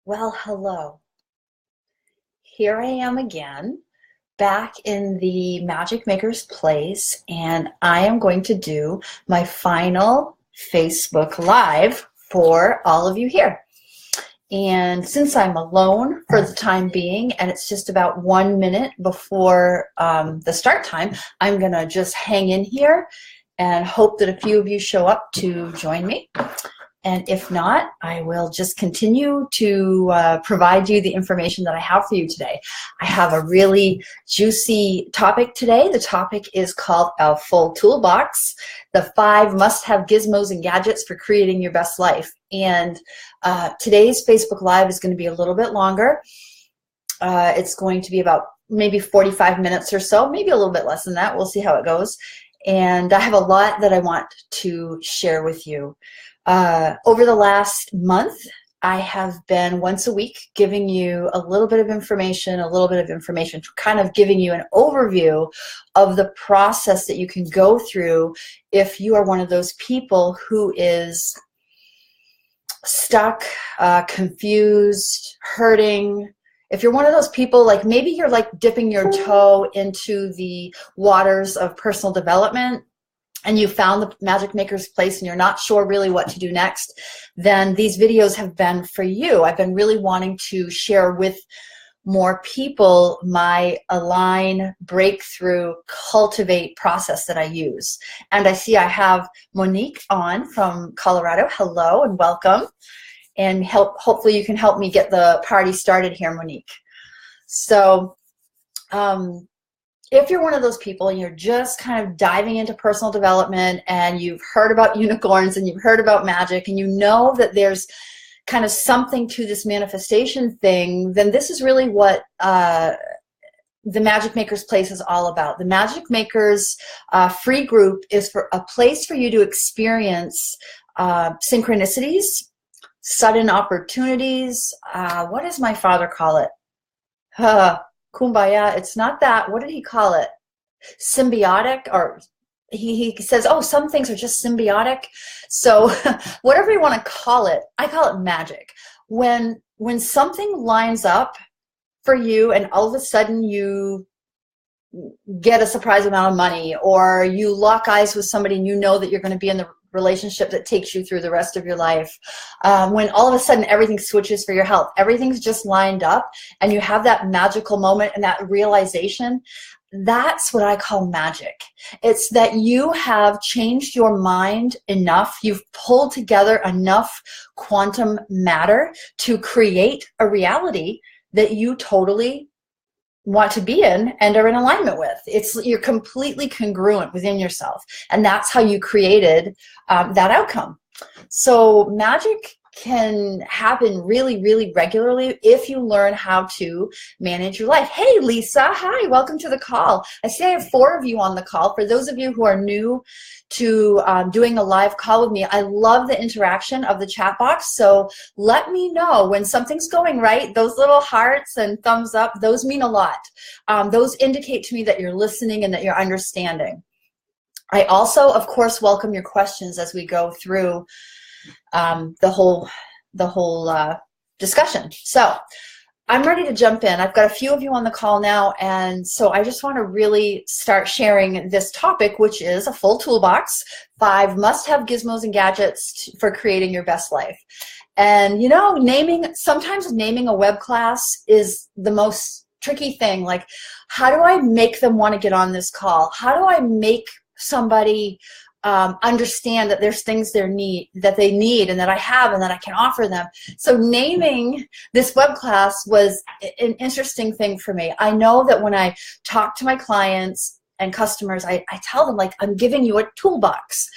Well, hello. Here I am again, back in the Magic Maker's place, and I am going to do my final Facebook Live for all of you here. And since I'm alone for the time being, and it's just about 1 minute before the start time, I'm going to just hang in here and hope that a few of you show up to join me. And if not, I will just continue to provide you the information that I have for you today. I have a really juicy topic today. The topic is called a full toolbox, the 5 must-have gizmos and gadgets for creating your best life. And today's Facebook Live is going to be a little bit longer. It's going to be about maybe 45 minutes or so, maybe a little bit less than that. We'll see how it goes. And I have a lot that I want to share with you. Over the last month, I have been once a week giving you a little bit of information, kind of giving you an overview of the process that you can go through if you are one of those people who is stuck, confused, hurting. If you're one of those people, like maybe you're like dipping your toe into the waters of personal development, and you found the Magic Maker's place and you're not sure really what to do next, then these videos have been for you. I've been really wanting to share with more people my align, breakthrough, cultivate process that I use. And I see I have Monique on from Colorado. Hello and welcome. And hopefully you can help me get the party started here, Monique. So, if you're one of those people and you're just kind of diving into personal development and you've heard about unicorns and you've heard about magic and you know that there's kind of something to this manifestation thing, then this is really what the Magic Maker's Place is all about. The Magic Maker's free group is for a place for you to experience synchronicities, sudden opportunities. What does my father call it? Kumbaya. It's not that. What did he call it? Symbiotic, or he says, oh, some things are just symbiotic. So whatever you want to call it, I call it magic. When something lines up for you and all of a sudden you get a surprise amount of money, or you lock eyes with somebody and you know that you're going to be in the relationship that takes you through the rest of your life, when all of a sudden everything switches for your health, everything's just lined up and you have that magical moment and that realization, that's what I call magic. It's that you have changed your mind enough, you've pulled together enough quantum matter to create a reality that you totally want to be in and are in alignment with. You're completely congruent within yourself, and that's how you created that outcome. So magic can happen really, really regularly if you learn how to manage your life. Hey, Lisa. Hi. Welcome to the call. I see I have 4 of you on the call. For those of you who are new to doing a live call with me, I love the interaction of the chat box. So let me know when something's going right. Those little hearts and thumbs up, those mean a lot. Those indicate to me that you're listening and that you're understanding. I also, of course, welcome your questions as we go through the whole discussion. So I'm ready to jump in. I've got a few of you on the call now, and so I just want to really start sharing this topic, which is a full toolbox, 5 must-have gizmos and gadgets for creating your best life. And you know, sometimes naming a web class is the most tricky thing. Like, how do I make them want to get on this call? How do I make somebody understand that there's things that they need and that I have and that I can offer them? So naming this web class was an interesting thing for me. I know that when I talk to my clients and customers, I tell them, like, I'm giving you a toolbox.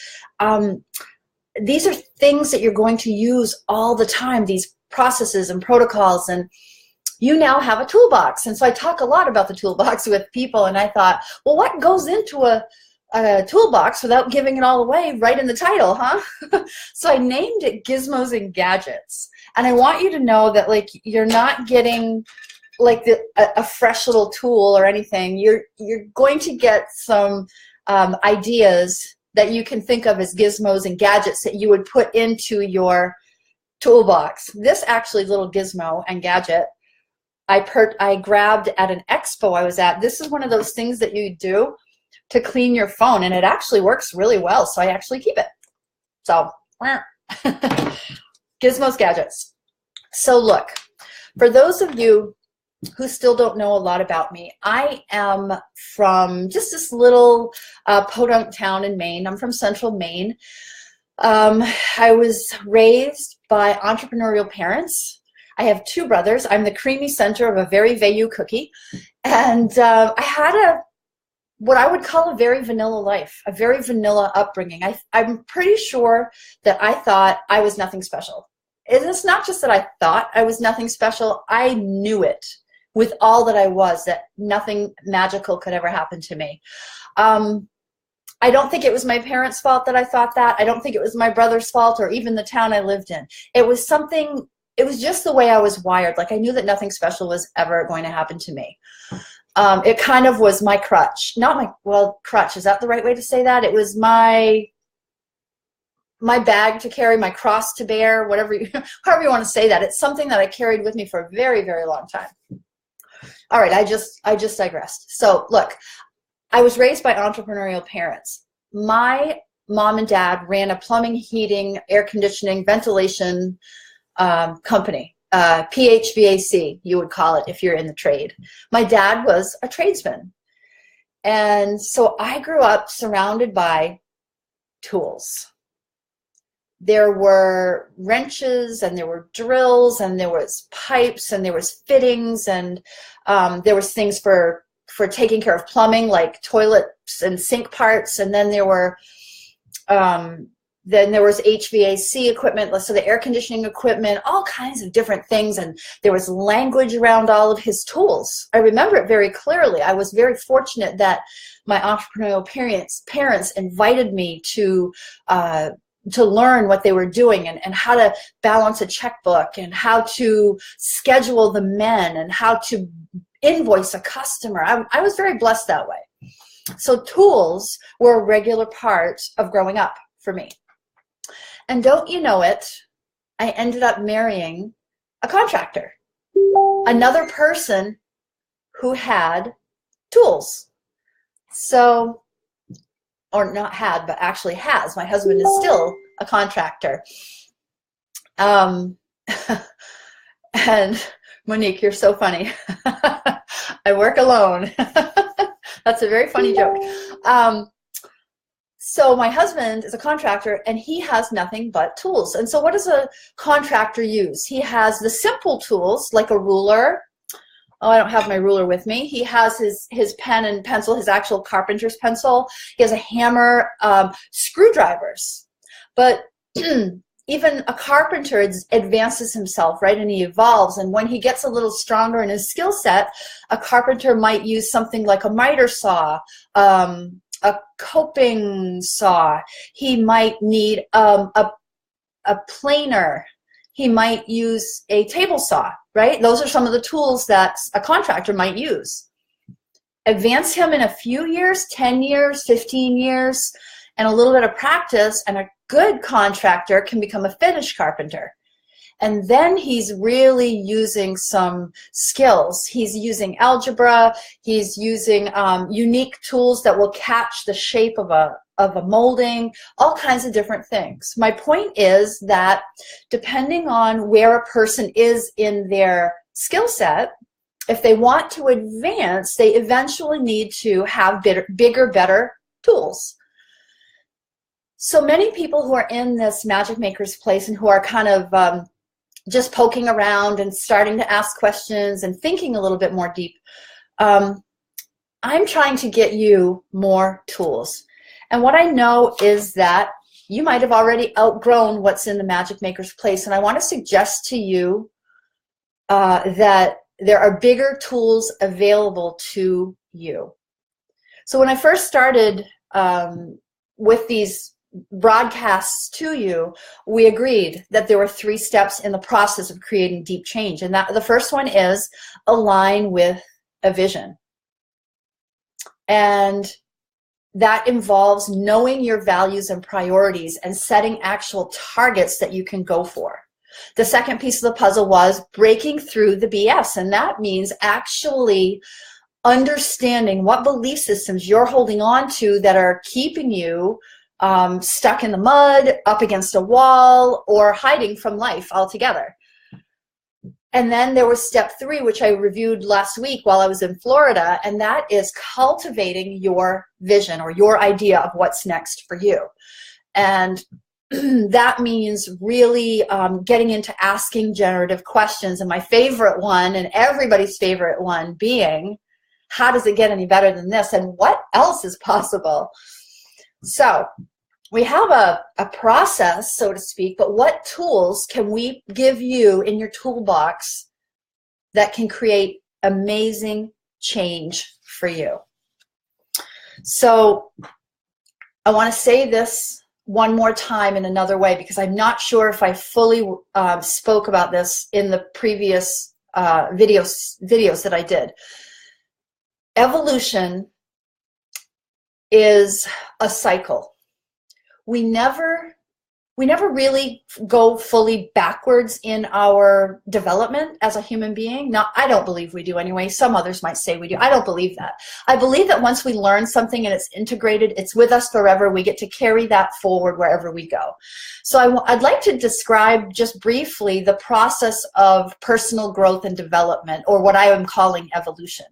These are things that you're going to use all the time, these processes and protocols, and you now have a toolbox. And so I talk a lot about the toolbox with people, and I thought, well, what goes into a toolbox without giving it all away right in the title, huh? So I named it Gizmos and Gadgets. And I want you to know that, like, you're not getting like a fresh little tool or anything. You're going to get some ideas that you can think of as gizmos and gadgets that you would put into your toolbox. This actually little gizmo and gadget I grabbed at an expo I was at. This is one of those things that you do to clean your phone, and it actually works really well, so I actually keep it. So, gizmos, gadgets. So look, for those of you who still don't know a lot about me, I am from just this little podunk town in Maine. I'm from central Maine. I was raised by entrepreneurial parents. I have two brothers. I'm the creamy center of a very Veilleux cookie. And I had what I would call a very vanilla life, a very vanilla upbringing. I'm pretty sure that I thought I was nothing special. And it's not just that I thought I was nothing special. I knew it with all that I was, that nothing magical could ever happen to me. I don't think it was my parents' fault that I thought that. I don't think it was my brother's fault or even the town I lived in. It was something, it was just the way I was wired. Like I knew that nothing special was ever going to happen to me. It kind of was my crutch. Not my, well, crutch, is that the right way to say that? It was my bag to carry, my cross to bear, whatever however you want to say that. It's something that I carried with me for a very, very long time. All right, I just digressed. So look, I was raised by entrepreneurial parents. My mom and dad ran a plumbing, heating, air conditioning, ventilation company, PHVAC, you would call it if you're in the trade. My dad was a tradesman. And so I grew up surrounded by tools. There were wrenches and there were drills and there was pipes and there was fittings and there was things for taking care of plumbing, like toilets and sink parts. And then there were HVAC equipment, so the air conditioning equipment, all kinds of different things. And there was language around all of his tools. I remember it very clearly. I was very fortunate that my entrepreneurial parents invited me to learn what they were doing and how to balance a checkbook and how to schedule the men and how to invoice a customer. I was very blessed that way. So tools were a regular part of growing up for me. And don't you know it, I ended up marrying a contractor, another person who had tools. So, or not had, but actually has. My husband is still a contractor. And Monique, you're so funny. I work alone. That's a very funny joke. So my husband is a contractor and he has nothing but tools. And so what does a contractor use? He has the simple tools like a ruler. Oh, I don't have my ruler with me. He has his pen and pencil, his actual carpenter's pencil. He has a hammer, screwdrivers. But even a carpenter advances himself, right? And he evolves. And when he gets a little stronger in his skill set, a carpenter might use something like a miter saw, a coping saw. He might need a planer. He might use a table saw, right? Those are some of the tools that a contractor might use. Advance him in a few years, 10 years, 15 years, and a little bit of practice, and a good contractor can become a finished carpenter. And then he's really using some skills. He's using algebra. He's using unique tools that will catch the shape of a molding, all kinds of different things. My point is that depending on where a person is in their skill set, if they want to advance, they eventually need to have bigger, better tools. So many people who are in this magic maker's place and who are kind of just poking around and starting to ask questions and thinking a little bit more deep, I'm trying to get you more tools. And what I know is that you might have already outgrown what's in the magic maker's place. And I want to suggest to you that there are bigger tools available to you. So when I first started with these broadcasts to you, we agreed that there were 3 steps in the process of creating deep change. And that the first one is align with a vision. And that involves knowing your values and priorities and setting actual targets that you can go for. The second piece of the puzzle was breaking through the BS, and that means actually understanding what belief systems you're holding on to that are keeping you stuck in the mud, up against a wall, or hiding from life altogether. And then there was step 3, which I reviewed last week while I was in Florida, and that is cultivating your vision or your idea of what's next for you. And that means really getting into asking generative questions. And my favorite one, and everybody's favorite one, being, how does it get any better than this? And what else is possible? So we have a process, so to speak, but what tools can we give you in your toolbox that can create amazing change for you? So I want to say this one more time in another way, because I'm not sure if I fully spoke about this in the previous videos that I did. Evolution is a cycle. We never really go fully backwards in our development as a human being. Now, I don't believe we do anyway. Some others might say we do. I don't believe that. I believe that once we learn something and it's integrated, it's with us forever. We get to carry that forward wherever we go. So I'd like to describe just briefly the process of personal growth and development, or what I am calling evolution.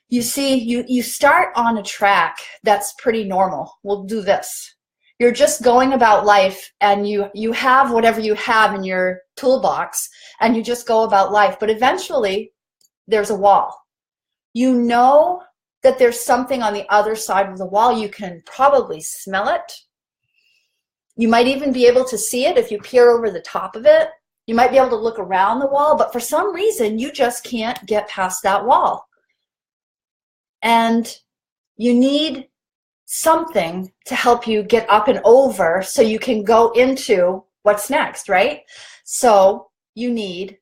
You see, you start on a track that's pretty normal. We'll do this. You're just going about life, and you have whatever you have in your toolbox, and you just go about life. But eventually, there's a wall. You know that there's something on the other side of the wall. You can probably smell it. You might even be able to see it if you peer over the top of it. You might be able to look around the wall, but for some reason, you just can't get past that wall. And you need something to help you get up and over so you can go into what's next, right? So you need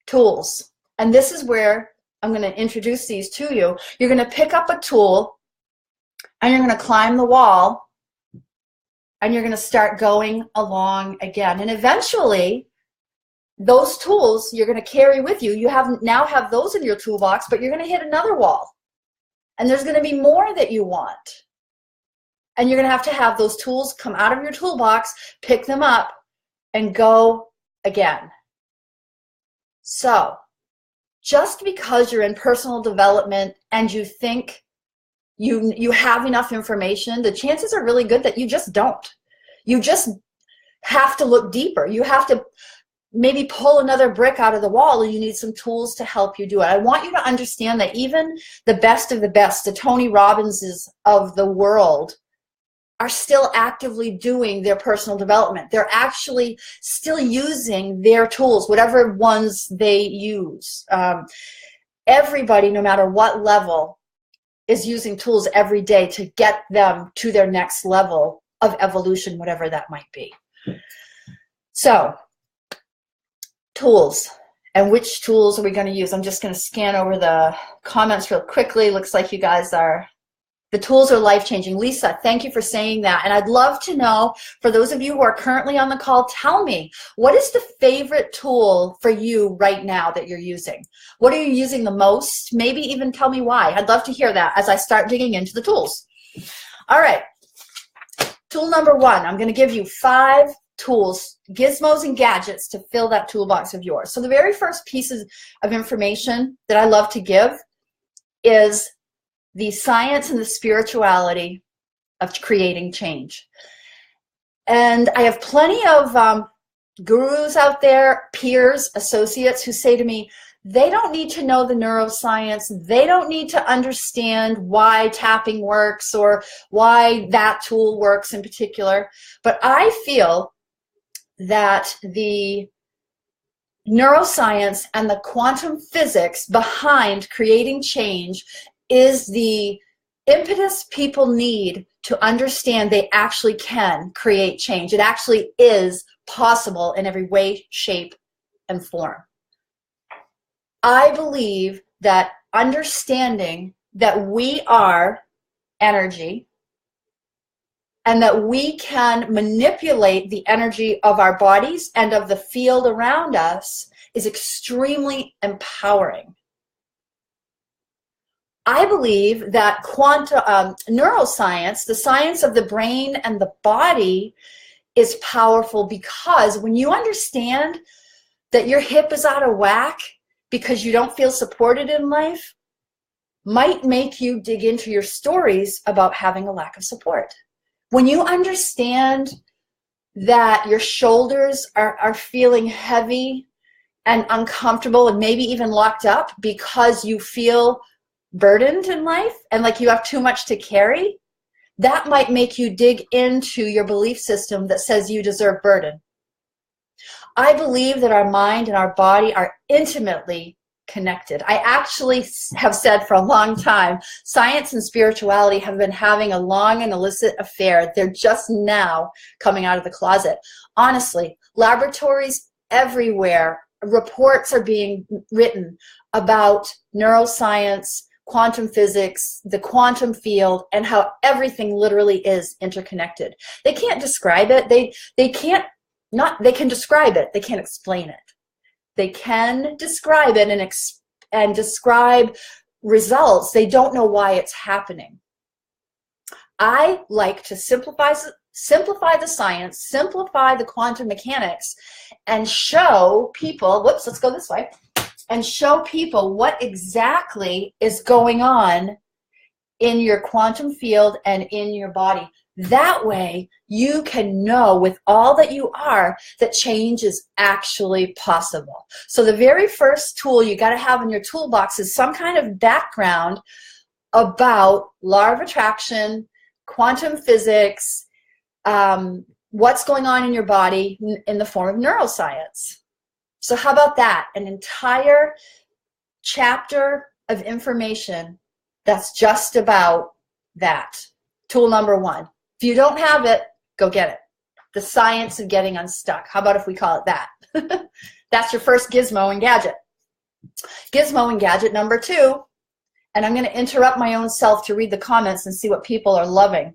tools. And this is where I'm going to introduce these to you. You're going to pick up a tool, and you're going to climb the wall, and you're going to start going along again. And eventually, those tools you're going to carry with you. You now have those in your toolbox, but you're going to hit another wall. And there's going to be more that you want. And you're going to have those tools come out of your toolbox, pick them up, and go again. So just because you're in personal development and you think you have enough information, the chances are really good that you just don't. You just have to look deeper. You have to maybe pull another brick out of the wall, and you need some tools to help you do it. I want you to understand that even the best of the best, the Tony Robbinses of the world, are still actively doing their personal development. They're actually still using their tools, whatever ones they use. Everybody, no matter what level, is using tools every day to get them to their next level of evolution, whatever that might be. So, tools. And which tools are we going to use? I'm just going to scan over the comments real quickly. Looks like you guys are... The tools are life-changing. Lisa, thank you for saying that. And I'd love to know, for those of you who are currently on the call, tell me, what is the favorite tool for you right now that you're using? What are you using the most? Maybe even tell me why. I'd love to hear that as I start digging into the tools. All right. Tool number 1, I'm going to give you 5 tools, gizmos and gadgets to fill that toolbox of yours. So the very first pieces of information that I love to give is the science and the spirituality of creating change. And I have plenty of gurus out there, peers, associates who say to me, they don't need to know the neuroscience. They don't need to understand why tapping works or why that tool works in particular. But I feel that the neuroscience and the quantum physics behind creating change is the impetus people need to understand they actually can create change. It actually is possible in every way, shape, and form. I believe that understanding that we are energy and that we can manipulate the energy of our bodies and of the field around us is extremely empowering. I believe that neuroscience, the science of the brain and the body, is powerful because when you understand that your hip is out of whack because you don't feel supported in life, might make you dig into your stories about having a lack of support. When you understand that your shoulders are feeling heavy and uncomfortable and maybe even locked up because you feel burdened in life and like you have too much to carry, that might make you dig into your belief system that says you deserve burden. I believe that our mind and our body are intimately connected. I actually have said for a long time, science and spirituality have been having a long and illicit affair. They're just now coming out of the closet. Honestly, laboratories everywhere, reports are being written about neuroscience, quantum physics, the quantum field, and how everything literally is interconnected. They can't describe it. They can describe it. They can't explain it. They can describe it and describe results. They don't know why it's happening. I like to simplify the science, simplify the quantum mechanics, and show people, whoops, let's go this way, and show people what exactly is going on in your quantum field and in your body. That way, you can know with all that you are that change is actually possible. So the very first tool you got to have in your toolbox is some kind of background about law of attraction, quantum physics, what's going on in your body in the form of neuroscience. So how about that? An entire chapter of information that's just about that. Tool number one. If you don't have it, go get it. The science of getting unstuck. How about if we call it that? That's your first gizmo and gadget. Gizmo and gadget number two, and I'm going to interrupt my own self to read the comments and see what people are loving.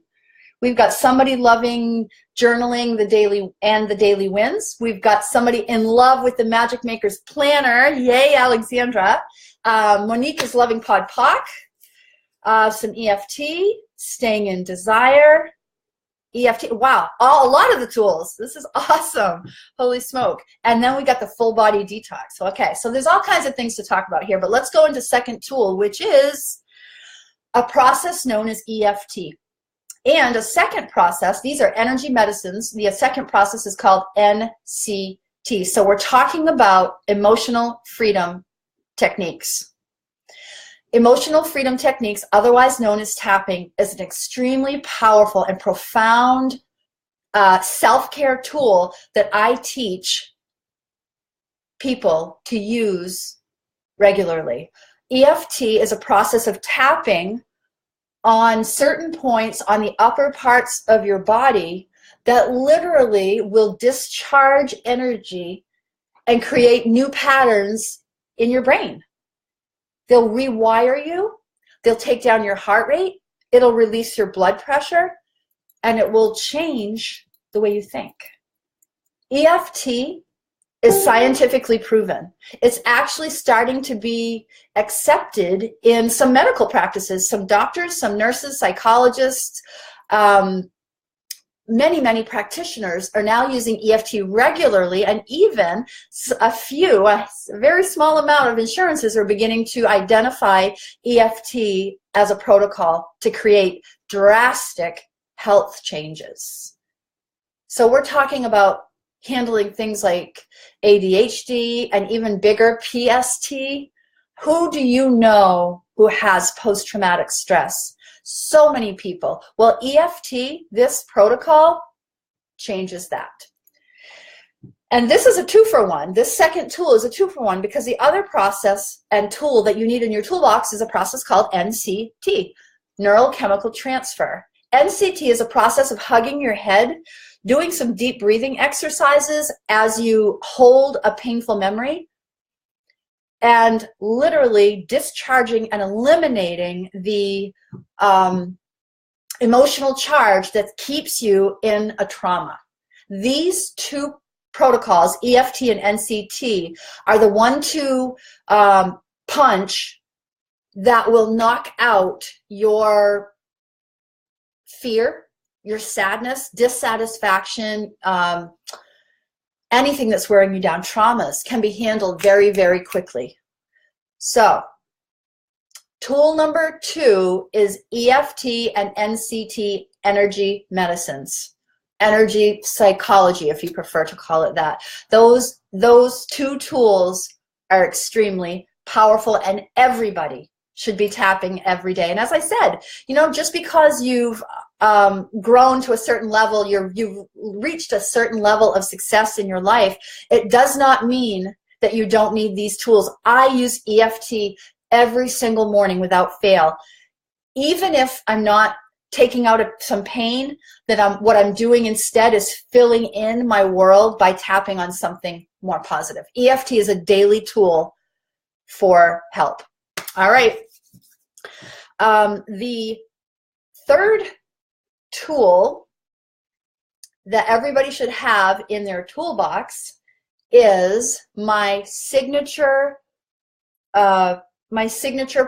We've got somebody loving journaling the daily wins. We've got somebody in love with the Magic Maker's Planner. Yay, Alexandra. Monique is loving Pod Poc. Some EFT, staying in desire. EFT, wow, a lot of the tools. This is awesome. Holy smoke. And then we got the full body detox. Okay, so there's all kinds of things to talk about here, but let's go into second tool, which is a process known as EFT. And a second process, these are energy medicines. The second process is called NCT. So we're talking about emotional freedom techniques. Emotional freedom techniques, otherwise known as tapping, is an extremely powerful and profound self-care tool that I teach people to use regularly. EFT is a process of tapping on certain points on the upper parts of your body that literally will discharge energy and create new patterns in your brain. They'll rewire you, they'll take down your heart rate, it'll release your blood pressure, and it will change the way you think. EFT is scientifically proven. It's actually starting to be accepted in some medical practices. Some doctors, some nurses, psychologists, many practitioners are now using EFT regularly, and even a very small amount of insurances are beginning to identify EFT as a protocol to create drastic health changes. So we're talking about handling things like ADHD and even bigger PST. Who do you know who has post-traumatic stress? So many people. Well, EFT, this protocol, changes that. And this is a 2-for-1. This second tool is a 2-for-1 because the other process and tool that you need in your toolbox is a process called NCT, neural chemical transfer. NCT is a process of hugging your head, doing some deep breathing exercises as you hold a painful memory, and literally discharging and eliminating the emotional charge that keeps you in a trauma. These two protocols, EFT and NCT, are the 1-2 punch that will knock out your fear, your sadness, dissatisfaction, anything that's wearing you down. Traumas can be handled very, very quickly. So tool number 2 is EFT and NCT energy medicines. Energy psychology, if you prefer to call it that. Those two tools are extremely powerful, and everybody should be tapping every day. And as I said, you know, just because you've grown to a certain level, you've reached a certain level of success in your life, it does not mean that you don't need these tools. I use EFT every single morning without fail. Even if I'm not taking out some pain, what I'm doing instead is filling in my world by tapping on something more positive. EFT is a daily tool for help. All right. The third tool that everybody should have in their toolbox is my signature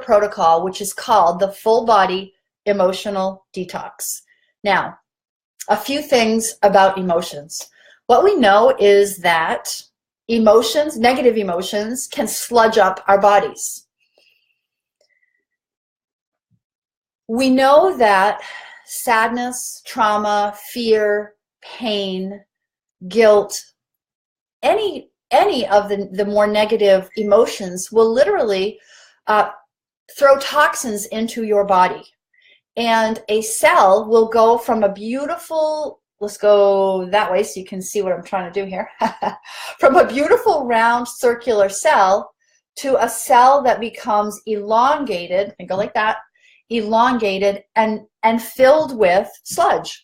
protocol, which is called the Full Body Emotional Detox. Now, a few things about emotions. What we know is that emotions, negative emotions, can sludge up our bodies. We know that sadness, trauma, fear, pain, guilt, any of the more negative emotions will literally throw toxins into your body. And a cell will go from a beautiful, let's go that way so you can see what I'm trying to do here, from a beautiful round circular cell to a cell that becomes elongated, and go like that, elongated and filled with sludge.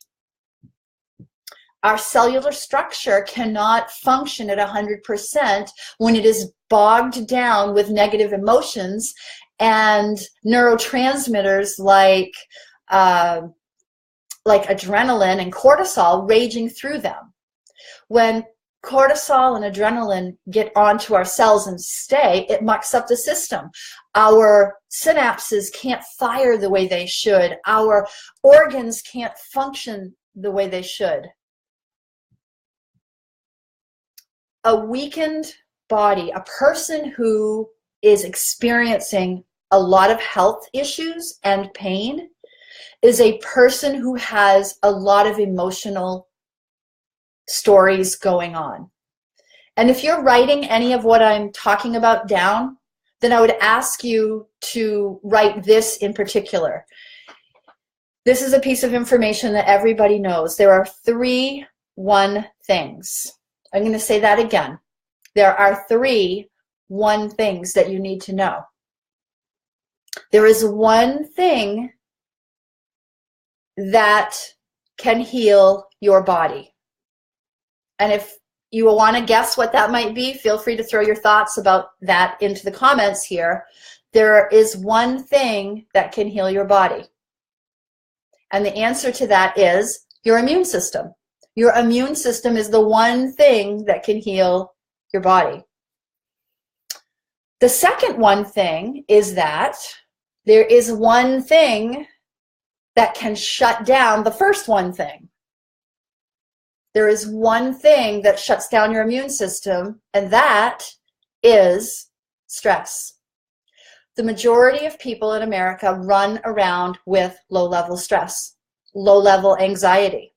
Our cellular structure cannot function at 100% when it is bogged down with negative emotions and neurotransmitters like adrenaline and cortisol raging through them. When cortisol and adrenaline get onto our cells and stay, it mucks up the system. Our synapses can't fire the way they should. Our organs can't function the way they should. A weakened body, a person who is experiencing a lot of health issues and pain, is a person who has a lot of emotional stories going on. And if you're writing any of what I'm talking about down, then I would ask you to write this in particular. This is a piece of information that everybody knows. There are 3 1 things. I'm going to say that again. There are 3 1 things that you need to know. There is one thing that can heal your body. And if you want to guess what that might be, feel free to throw your thoughts about that into the comments here. There is one thing that can heal your body. And the answer to that is your immune system. Your immune system is the one thing that can heal your body. The second one thing is that there is one thing that can shut down the first one thing. There is one thing that shuts down your immune system, and that is stress. The majority of people in America run around with low-level stress, low-level anxiety.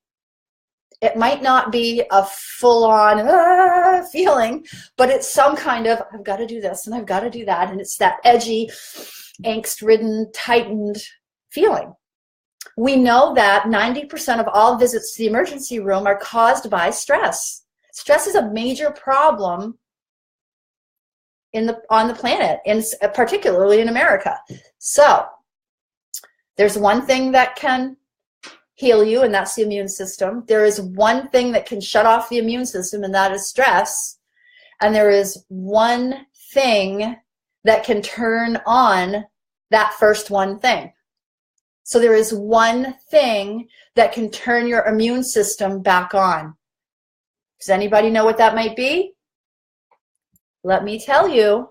It might not be a full-on feeling, but it's some kind of, I've got to do this and I've got to do that, and it's that edgy, angst-ridden, tightened feeling. We know that 90% of all visits to the emergency room are caused by stress. Stress is a major problem on the planet, and particularly in America. So there's one thing that can heal you, and that's the immune system. There is one thing that can shut off the immune system, and that is stress. And there is one thing that can turn on that first one thing. So there is one thing that can turn your immune system back on. Does anybody know what that might be? Let me tell you.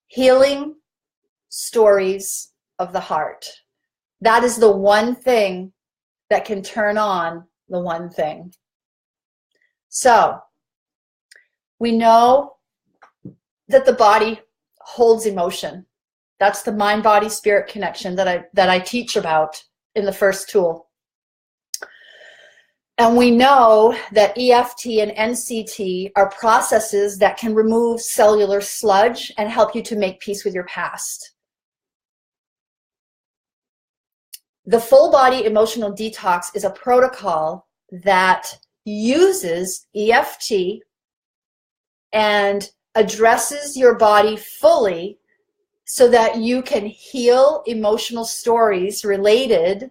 Healing stories of the heart. That is the one thing that can turn on the one thing. So we know that the body holds emotion. That's the mind-body-spirit connection that I teach about in the first tool. And we know that EFT and NCT are processes that can remove cellular sludge and help you to make peace with your past. The full body emotional detox is a protocol that uses EFT and addresses your body fully so that you can heal emotional stories related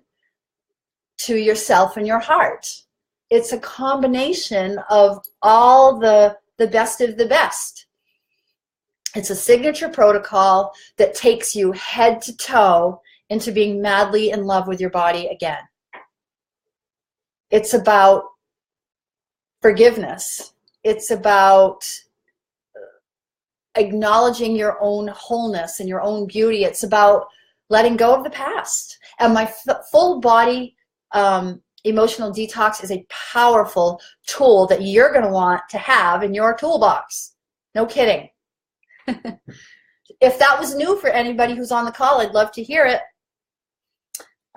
to yourself and your heart. It's a combination of all the best of the best. It's a signature protocol that takes you head to toe into being madly in love with your body again. It's about forgiveness. It's about acknowledging your own wholeness and your own beauty. It's about letting go of the past. And my full body emotional detox is a powerful tool that you're going to want to have in your toolbox. No kidding. If that was new for anybody who's on the call, I'd love to hear it.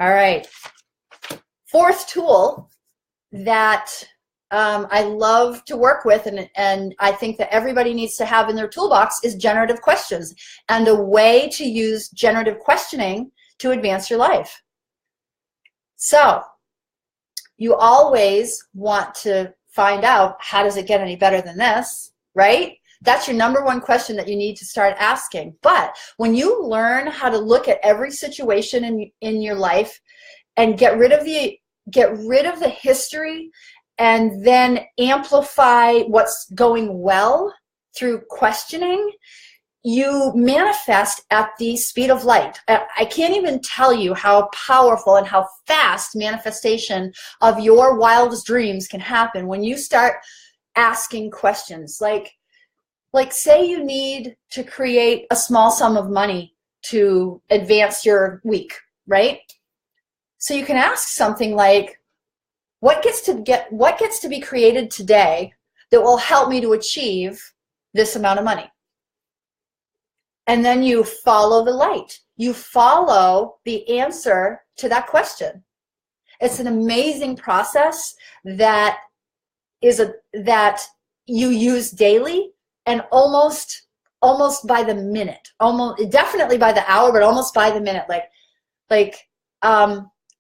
All right. Fourth tool that I love to work with, and I think that everybody needs to have in their toolbox, is generative questions and a way to use generative questioning to advance your life. So you always want to find out, how does it get any better than this, right? That's your number one question that you need to start asking. But when you learn how to look at every situation in your life and get rid of the history and then amplify what's going well through questioning, you manifest at the speed of light. I can't even tell you how powerful and how fast manifestation of your wildest dreams can happen when you start asking questions. Like say you need to create a small sum of money to advance your week, right? So you can ask something like, what gets to be created today that will help me to achieve this amount of money? And then you follow the light. You follow the answer to that question. It's an amazing process that you use daily, and almost by the minute, definitely by the hour, but almost by the minute.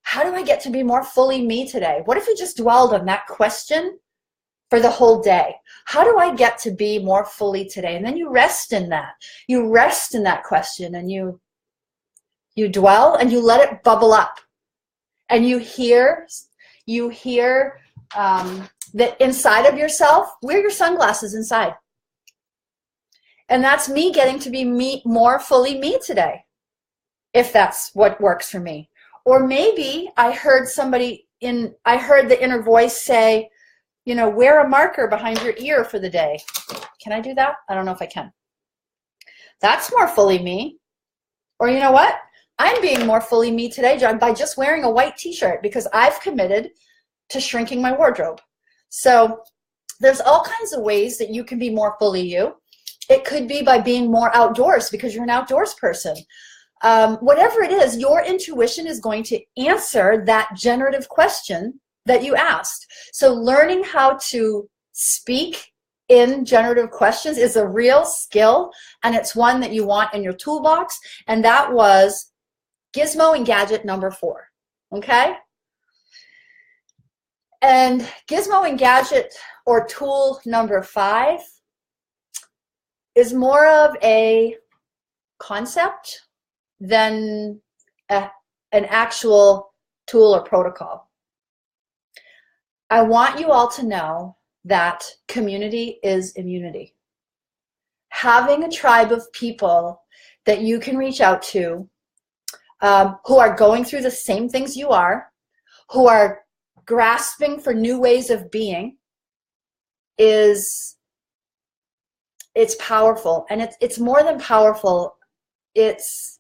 How do I get to be more fully me today? What if you just dwelled on that question for the whole day? How do I get to be more fully today? And then you rest in that. You rest in that question, and you dwell, and you let it bubble up. And you hear that inside of yourself. Wear your sunglasses inside. And that's me getting to be more fully me today, if that's what works for me. Or maybe I heard the inner voice say, wear a marker behind your ear for the day. Can I do that? I don't know if I can. That's more fully me. Or you know what? I'm being more fully me today, John, by just wearing a white t-shirt, because I've committed to shrinking my wardrobe. So there's all kinds of ways that you can be more fully you. It could be by being more outdoors because you're an outdoors person. Whatever it is, your intuition is going to answer that generative question that you asked. So learning how to speak in generative questions is a real skill, and it's one that you want in your toolbox. And that was gizmo and gadget number 4. Okay? And gizmo and gadget, or tool number 5, is more of a concept than an actual tool or protocol. I want you all to know that community is immunity. Having a tribe of people that you can reach out to who are going through the same things you are, who are grasping for new ways of being, it's powerful. And it's more than powerful. It's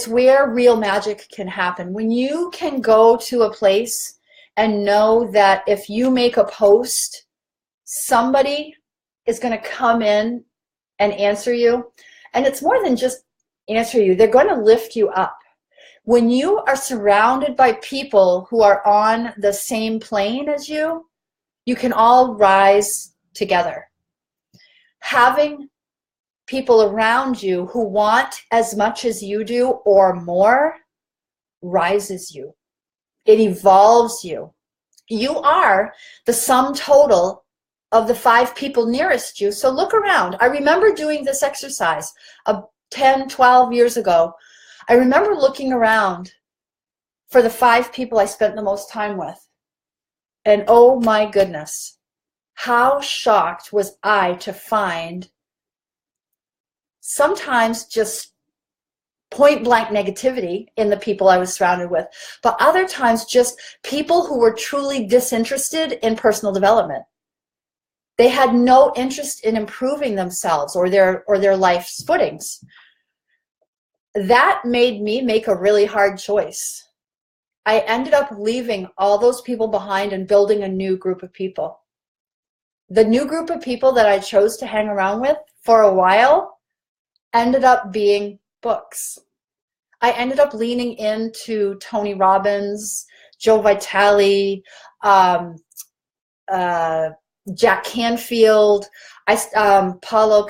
where real magic can happen. When you can go to a place and know that if you make a post, somebody is going to come in and answer you. And it's more than just answer you. They're going to lift you up. When you are surrounded by people who are on the same plane as you, you can all rise together. Having people around you who want as much as you do or more rises you. It evolves you. You are the sum total of the 5 people nearest you. So look around. I remember doing this exercise 10, 12 years ago. I remember looking around for the 5 people I spent the most time with. And oh my goodness, how shocked was I to find sometimes just point blank negativity in the people I was surrounded with, but other times just people who were truly disinterested in personal development. They had no interest in improving themselves or their life's footings. That made me make a really hard choice. I ended up leaving all those people behind and building a new group of people. The new group of people that I chose to hang around with for a while ended up being books. I ended up leaning into Tony Robbins, Joe Vitale, Jack Canfield, Paulo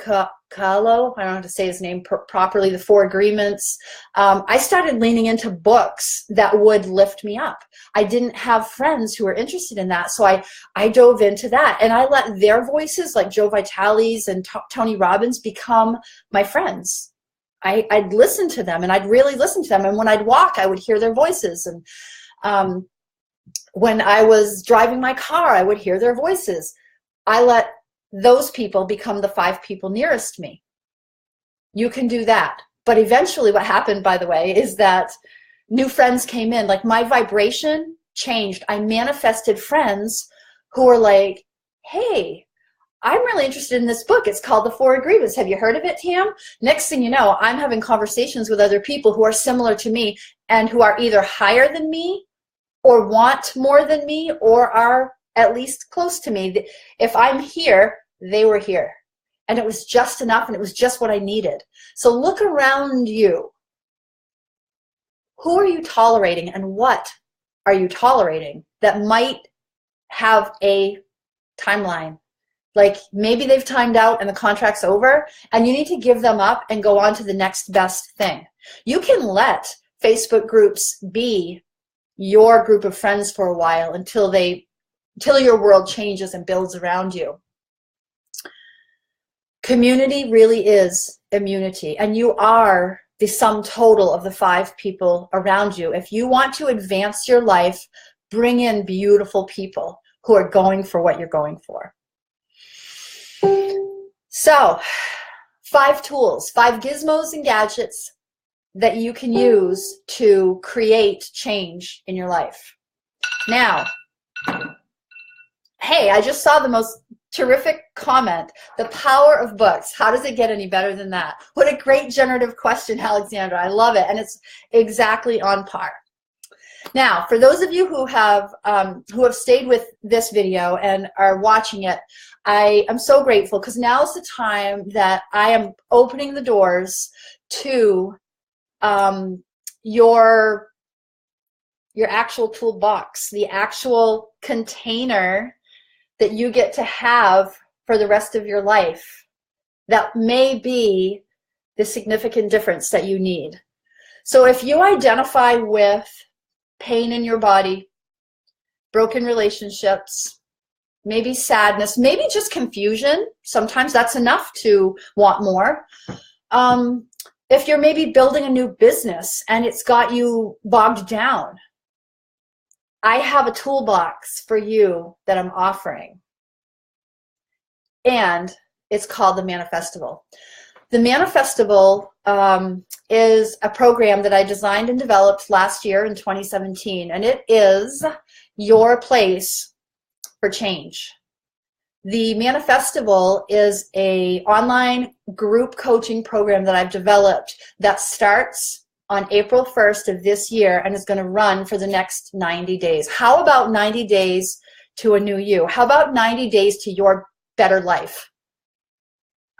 Coelho, I don't know how to say his name properly, the 4 Agreements. I started leaning into books that would lift me up. I didn't have friends who were interested in that, so I dove into that. And I let their voices, like Joe Vitale's and Tony Robbins, become my friends. I'd listen to them, and I'd really listen to them. And when I'd walk, I would hear their voices. And when I was driving my car, I would hear their voices. I let those people become the 5 people nearest me. You can do that. But eventually what happened, by the way, is that new friends came in. Like, my vibration changed. I manifested friends who were like, hey, I'm really interested in this book. It's called The 4 Agreements. Have you heard of it, Tam? Next thing you know, I'm having conversations with other people who are similar to me and who are either higher than me or want more than me or are at least close to me. If I'm here, they were here. And it was just enough, and it was just what I needed. So look around you. Who are you tolerating, and what are you tolerating that might have a timeline? Like, maybe they've timed out and the contract's over, and you need to give them up and go on to the next best thing. You can let Facebook groups be your group of friends for a while until your world changes and builds around you. Community really is immunity, and you are the sum total of the 5 people around you. If you want to advance your life, bring in beautiful people who are going for what you're going for. So, 5 tools, 5 gizmos and gadgets that you can use to create change in your life. Now, hey, I just saw the most terrific comment. The power of books. How does it get any better than that? What a great generative question, Alexandra. I love it, and it's exactly on par. Now, for those of you who have stayed with this video and are watching it, I am so grateful, because now is the time that I am opening the doors to your actual toolbox, the actual container that you get to have for the rest of your life that may be the significant difference that you need. So if you identify with pain in your body, broken relationships, maybe sadness, maybe just confusion, sometimes that's enough to want more. If you're maybe building a new business and it's got you bogged down, I have a toolbox for you that I'm offering, and it's called the Manifestable. The Manifestival is a program that I designed and developed last year in 2017, and it is your place for change. The Manifestival is an online group coaching program that I've developed that starts on April 1st of this year and is going to run for the next 90 days. How about 90 days to a new you? How about 90 days to your better life?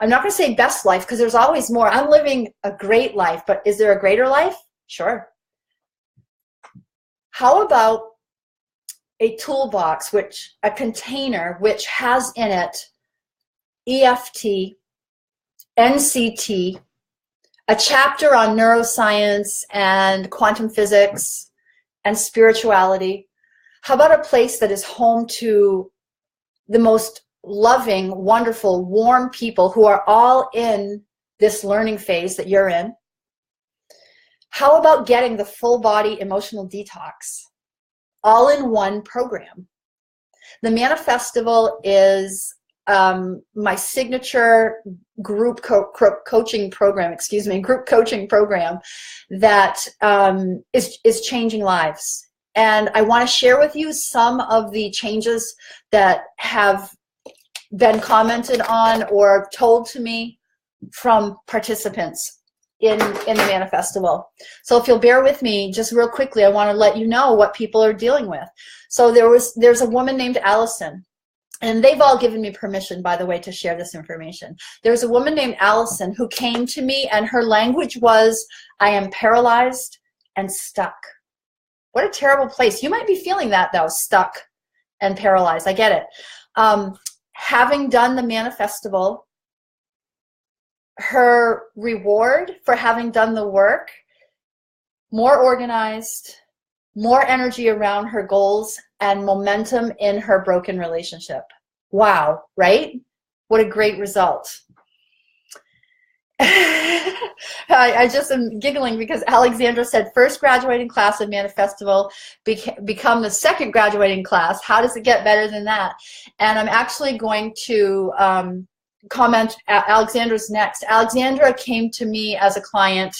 I'm not going to say best life because there's always more. I'm living a great life, but is there a greater life? Sure. How about a toolbox, a container which has in it EFT, NCT, a chapter on neuroscience and quantum physics and spirituality? How about a place that is home to the most loving, wonderful, warm people who are all in this learning phase that you're in? How about getting the full body emotional detox all in one program? The Manifestival is my signature group coaching program, group coaching program that is changing lives. And I want to share with you some of the changes that have been commented on or told to me from participants in the Manifestival. So if you'll bear with me just real quickly, I want to let you know what people are dealing with. So there's a woman named Allison, and they've all given me permission, by the way, to share this information. There's a woman named Allison who came to me, and her language was, I am paralyzed and stuck. What a terrible place. You might be feeling that though, stuck and paralyzed. I get it. Having done the Manifestival, her reward for having done the work, more organized, more energy around her goals, and momentum in her broken relationship. Wow, right? What a great result. I just am giggling because Alexandra said first graduating class of Manifestival become the second graduating class. How does it get better than that? And I'm actually going to comment. Alexandra's next. Alexandra came to me as a client,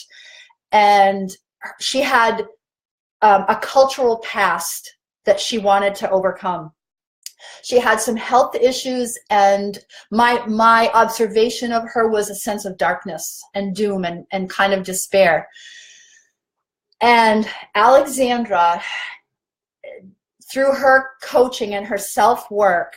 and she had a cultural past that she wanted to overcome. She had some health issues, and my observation of her was a sense of darkness and doom and kind of despair. And Alexandra, through her coaching and her self-work,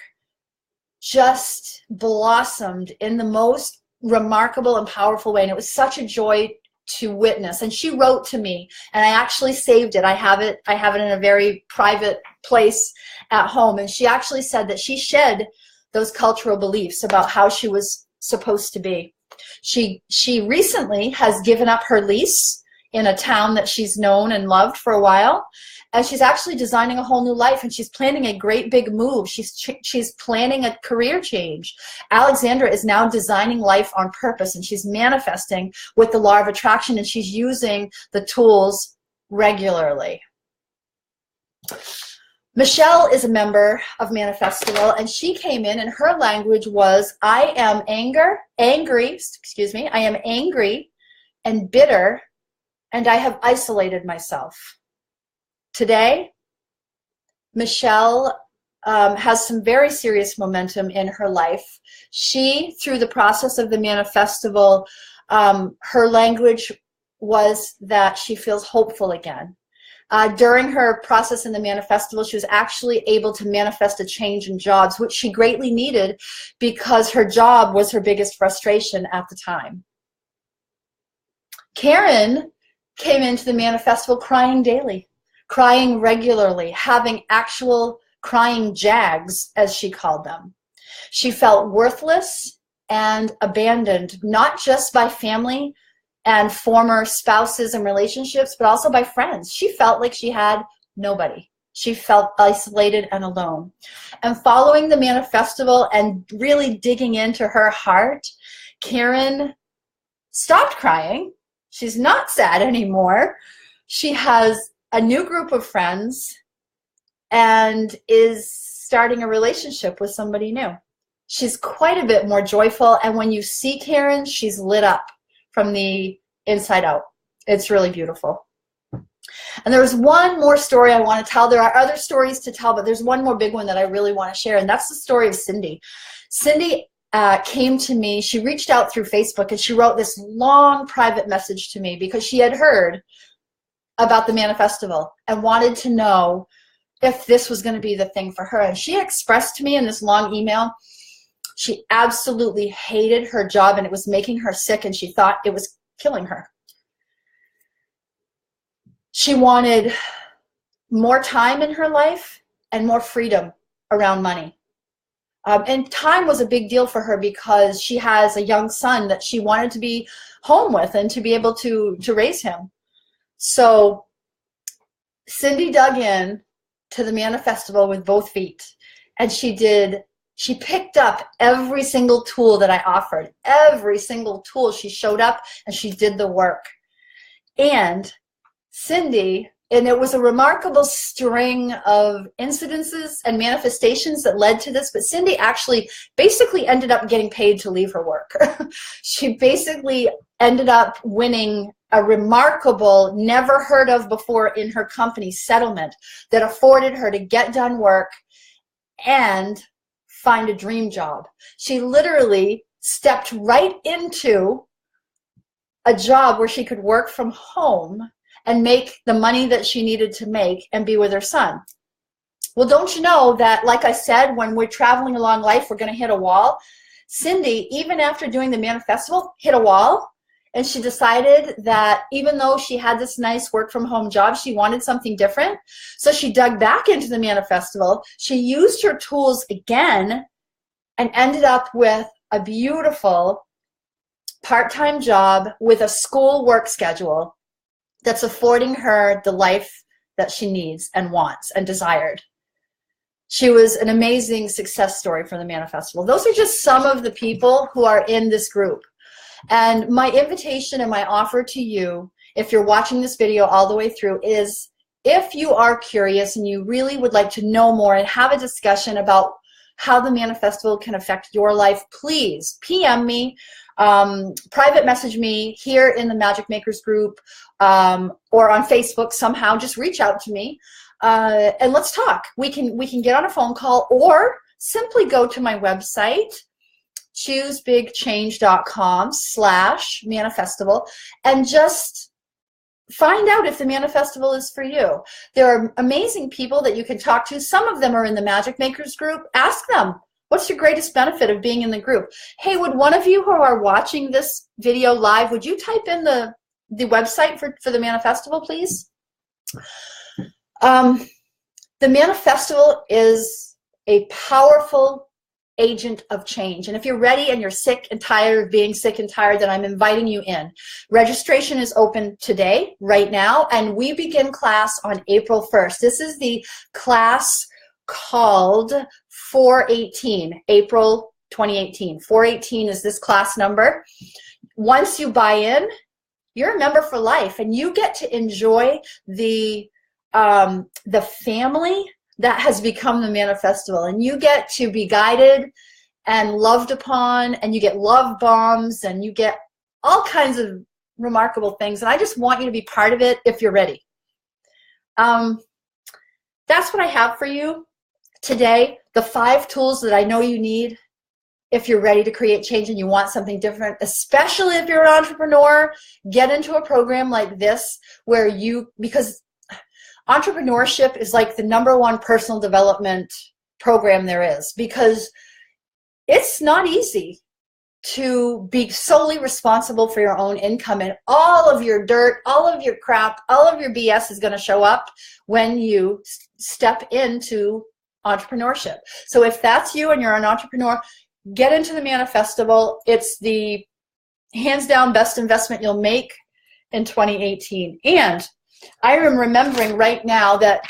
just blossomed in the most remarkable and powerful way. And it was such a joy to witness. And she wrote to me, and I actually saved it. I have it in a very private place at home. And she actually said that she shed those cultural beliefs about how she was supposed to be. She recently has given up her lease in a town that she's known and loved for a while, and she's actually designing a whole new life, and she's planning a great big move. She's planning a career change. Alexandra is now designing life on purpose, and she's manifesting with the law of attraction, and she's using the tools regularly. Michelle is a member of Manifestival, and she came in, and her language was, I am angry and bitter, and I have isolated myself. Today, Michelle has some very serious momentum in her life. She, through the process of the Manifestival, her language was that she feels hopeful again. During her process in the Manifestival, she was actually able to manifest a change in jobs, which she greatly needed because her job was her biggest frustration at the time. Karen came into the Manifestival crying daily, crying regularly, having actual crying jags, as she called them. She felt worthless and abandoned, not just by family and former spouses and relationships, but also by friends. She felt like she had nobody. She felt isolated and alone. And following the Manifestival and really digging into her heart, Karen stopped crying. She's not sad anymore. She has a new group of friends and is starting a relationship with somebody new. She's quite a bit more joyful, and when you see Karen, she's lit up from the inside out. It's really beautiful. And there's one more story I want to tell. There are other stories to tell, but there's one more big one that I really want to share, and that's the story of Cindy. Cindy came to me. She reached out through Facebook, and she wrote this long private message to me because she had heard about the Manifestival and wanted to know if this was going to be the thing for her. And she expressed to me in this long email, she absolutely hated her job and it was making her sick, and she thought it was killing her. She wanted more time in her life and more freedom around money. And time was a big deal for her because she has a young son that she wanted to be home with and to be able to raise him. So Cindy dug in to the Manifestival with both feet, and she picked up every single tool that I offered. Every single tool. She showed up and she did the work. And Cindy, and it was a remarkable string of incidences and manifestations that led to this, but Cindy actually basically ended up getting paid to leave her work. She basically ended up winning a remarkable, never heard of before in her company settlement that afforded her to get done work and find a dream job. She literally stepped right into a job where she could work from home and make the money that she needed to make and be with her son. Well, don't you know that, like I said, when we're traveling along life, we're going to hit a wall? Cindy, even after doing the Manifestival, hit a wall, and she decided that even though she had this nice work from home job, she wanted something different. So she dug back into the Manifestival. She used her tools again and ended up with a beautiful part-time job with a school work schedule that's affording her the life that she needs and wants and desired. She was an amazing success story for the Manifestival. Those are just some of the people who are in this group. And my invitation and my offer to you, if you're watching this video all the way through, is if you are curious and you really would like to know more and have a discussion about how the Manifestival can affect your life, please PM me, private message me here in the Magic Makers group, or on Facebook somehow. Just reach out to me and let's talk. We can get on a phone call, or simply go to my website, choosebigchange.com/Manifestival, and just find out if the Manifestival is for you. There are amazing people that you can talk to. Some of them are in the Magic Makers group. Ask them, what's your greatest benefit of being in the group? Hey, would one of you who are watching this video live, would you type in the website for the Manifestival, please? The Manifestival is a powerful agent of change. And if you're ready and you're sick and tired of being sick and tired, then I'm inviting you in. Registration is open today, right now, and we begin class on April 1st. This is the class called 418, April 2018. 418 is this class number. Once you buy in, you're a member for life, and you get to enjoy the family that has become the Manifestival, and you get to be guided and loved upon, and you get love bombs, and you get all kinds of remarkable things, and I just want you to be part of it if you're ready. That's what I have for you today, the 5 tools that I know you need if you're ready to create change and you want something different, especially if you're an entrepreneur. Get into a program like this where because entrepreneurship is like the #1 personal development program there is, because it's not easy to be solely responsible for your own income, and all of your dirt, all of your crap, all of your BS is going to show up when you step into entrepreneurship. So if that's you and you're an entrepreneur, get into the Manifestival. It's the hands down best investment you'll make in 2018. And I am remembering right now that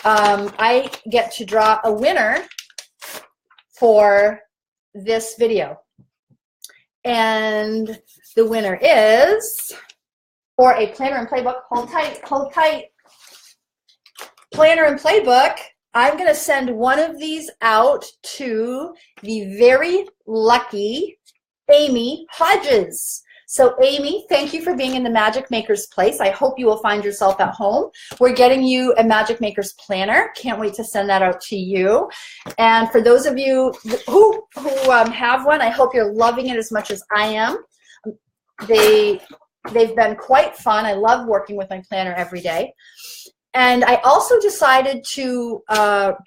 I get to draw a winner for this video. And the winner is, for a planner and playbook, hold tight, planner and playbook, I'm going to send one of these out to the very lucky Amy Hodges. So Amy, thank you for being in the Magic Maker's Place. I hope you will find yourself at home. We're getting you a Magic Maker's Planner. Can't wait to send that out to you. And for those of you who have one, I hope you're loving it as much as I am. They've been quite fun. I love working with my planner every day. And I also decided to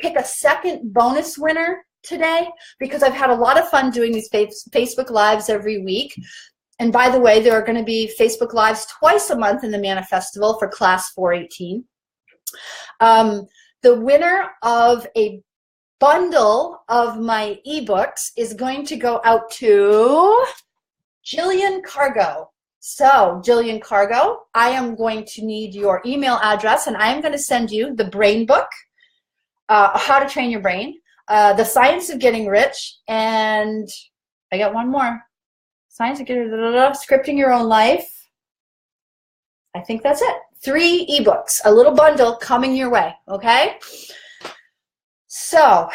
pick a second bonus winner today because I've had a lot of fun doing these Facebook Lives every week. And by the way, there are going to be Facebook Lives twice a month in the Manifestival for Class 418. The winner of a bundle of my ebooks is going to go out to Jillian Cargo. So, Jillian Cargo, I am going to need your email address, and I am going to send you the Brain Book, How to Train Your Brain, The Science of Getting Rich, and I got one more. Science of Getting Scripting Your Own Life. I think that's it. 3 ebooks, a little bundle coming your way, okay? So,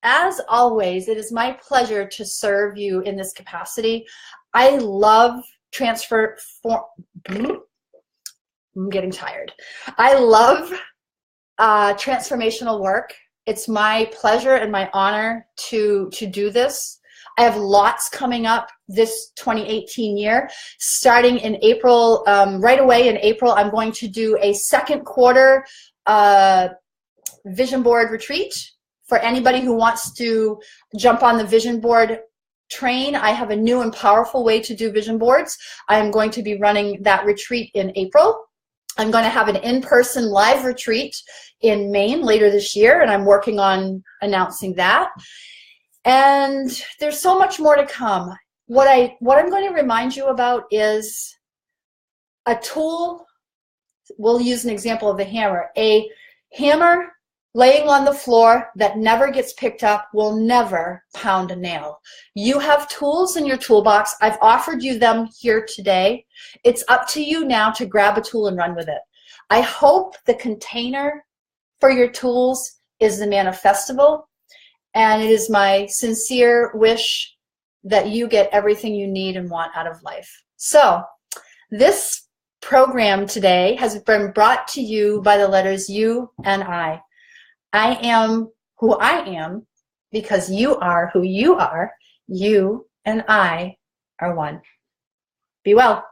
as always, it is my pleasure to serve you in this capacity. I love I'm getting tired. I love transformational work. It's my pleasure and my honor to do this. I have lots coming up this 2018 year. Starting in April, right away in April, I'm going to do a second quarter vision board retreat. For anybody who wants to jump on the vision board train, I have a new and powerful way to do vision boards. I am going to be running that retreat in April. I'm going to have an in-person live retreat in Maine later this year, and I'm working on announcing that. And there's so much more to come. What I'm going to remind you about is a tool. We'll use an example of the hammer. A hammer laying on the floor that never gets picked up will never pound a nail. You have tools in your toolbox. I've offered you them here today. It's up to you now to grab a tool and run with it. I hope the container for your tools is the Manifestival, and it is my sincere wish that you get everything you need and want out of life. So this program today has been brought to you by the letters U and I. I am who I am because you are who you are. You and I are one. Be well.